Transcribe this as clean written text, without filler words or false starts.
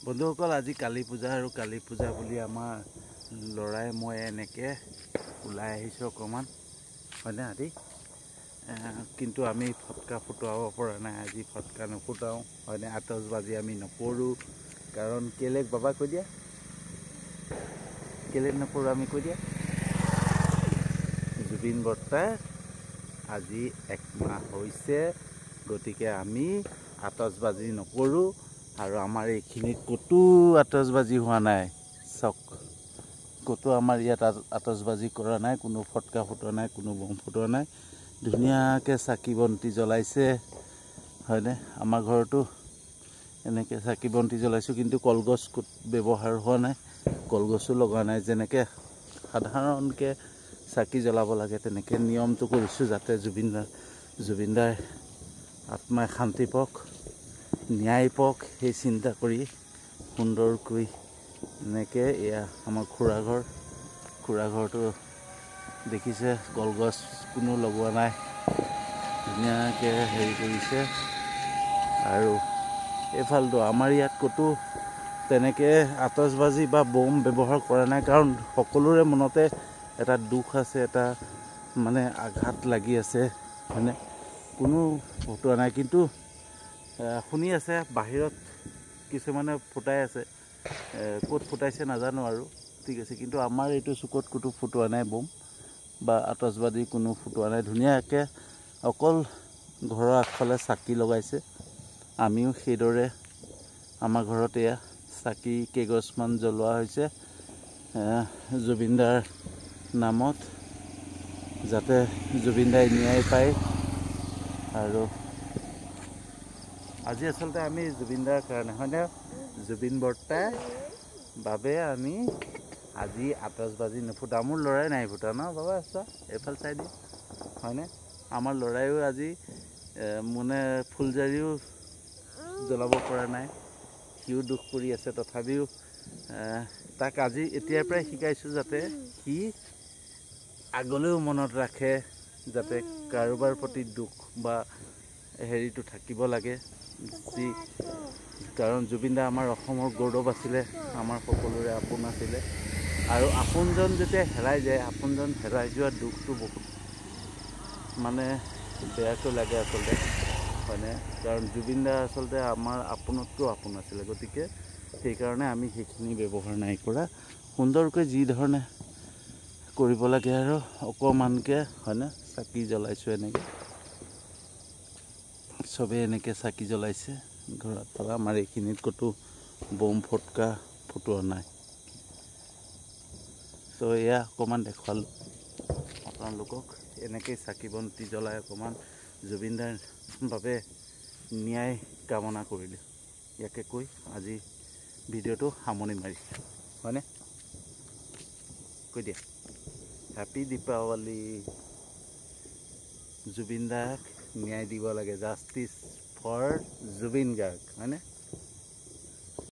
বন্ধুসকল আজি কালী পূজা আৰু কালী পূজা বুলি আমাৰ লৰাই মই এনেকৈ ওলাই আহিছোঁ অকণমান হয়নে আদি কিন্তু আমি ফটকা ফুটাব পৰা নাই আজি ফটকা নুফুটাওঁ হয়নে আতচবাজি আমি নকৰোঁ কাৰণ কেলে বাবা কৈ দিয়া কেলে নকৰোঁ আমি কৈ দিয়া জুবিন বৰ্তা আজি 1 মাহ হৈছে গতিকে আমি আতচবাজি নকৰোঁ আৰু আমাৰ এইখিনিত কতো আতচবাজি হোৱা নাই চক কতো আমাৰ ইয়াত আতচবাজি কৰা নাই কোনো ফটকা ফুটোৱা নাই কোনো বম ফুটোৱা নাই ধুনীয়াকৈ চাকি বন্তি জ্বলাইছে হয়নে আমাৰ ঘৰতো এনেকৈ চাকি বন্তি জ্বলাইছোঁ কিন্তু কলগছ ব্যৱহাৰ হোৱা নাই কলগছো লগা নাই যেনেকৈ সাধাৰণকৈ চাকি জ্বলাব লাগে তেনেকৈ নিয়মটো কৰিছোঁ যাতে জুবিনদাৰ আত্মাই শান্তি পাওক ন্যায় পাওক সেই চিন্তা কৰি সুন্দৰকৈ এনেকৈ এয়া আমাৰ খুৰা ঘৰটো দেখিছে কলগছ কোনো লগোৱা নাই ধুনীয়াকৈ হেৰি কৰিছে আৰু এইফালটো আমাৰ ইয়াত ক'তো তেনেকৈ আতচবাজি বা বম ব্যৱহাৰ কৰা নাই কাৰণ সকলোৰে মনতে এটা দুখ আছে এটা মানে আঘাত লাগি আছে মানে কোনো ফুটোৱা নাই কিন্তু শুনি আছে বাহিৰত কিছুমানে ফুটাই আছে ক'ত ফুটাইছে নাজানো আৰু ঠিক আছে কিন্তু আমাৰ এইটো চুকত ক'তো ফুটোৱা নাই বম বা আতচবাজি কোনো ফুটোৱা নাই ধুনীয়াকৈ অকল ঘৰৰ আগফালে চাকি লগাইছে আমিও সেইদৰে আমাৰ ঘৰত এয়া চাকি কেইগছমান জ্বলোৱা হৈছে জুবিনদাৰ নামত যাতে জুবিনদাই ন্যায় পায় আৰু আজি আচলতে আমি জুবিনদাৰ কাৰণে হয়নে জুবিন বৰ্তাৰ বাবে আমি আজি আতচবাজি নুফুটাওঁ মোৰ ল'ৰাই নাই ফুটা ন বাবা চোৱা এইফাল চাই দিয়ে হয়নে আমাৰ ল'ৰাইও আজি মানে ফুলজাৰিও জ্বলাব পৰা নাই সিও দুখ কৰি আছে তথাপিও তাক আজি এতিয়াৰ পৰাই শিকাইছোঁ যাতে সি আগলৈও মনত ৰাখে যাতে কাৰোবাৰ প্ৰতি দুখ বা হেৰিটো থাকিব লাগে কাৰণ জুবিনদা আমাৰ অসমৰ গৌৰৱ আছিলে আমাৰ সকলোৰে আপোন আছিলে আৰু আপোনজন যেতিয়া হেৰাই যায় আপোনজন হেৰাই যোৱা দুখটো বহুত মানে বেয়াকৈ লাগে আচলতে হয়নে কাৰণ জুবিনদা আচলতে আমাৰ আপোনতকৈও আপোন আছিলে গতিকে সেইকাৰণে আমি সেইখিনি ব্যৱহাৰ নাই কৰা সুন্দৰকৈ যি ধৰণে কৰিব লাগে আৰু অকণমানকৈ হয়নে চাকি জ্বলাইছোঁ এনেকৈ চবেই এনেকৈ চাকি জ্বলাইছে ঘৰত পৰা আমাৰ এইখিনিত ক'তো বম ফটকা ফুটোৱা নাই চ' এয়া অকণমান দেখুৱালোঁ আপোনালোকক এনেকৈ চাকি বন্তি জ্বলাই অকণমান জুবিনদাৰ বাবে ন্যায় কামনা কৰিলোঁ ইয়াকে কৈ আজি ভিডিঅ'টো সামৰণি মাৰিছোঁ হয়নে কৈ দিয়া হেপী দীপাৱলী জুবিনদাক ন্যায় দিব লাগে জাষ্টিছ ফৰ জুবিন গাৰ্গ হয়নে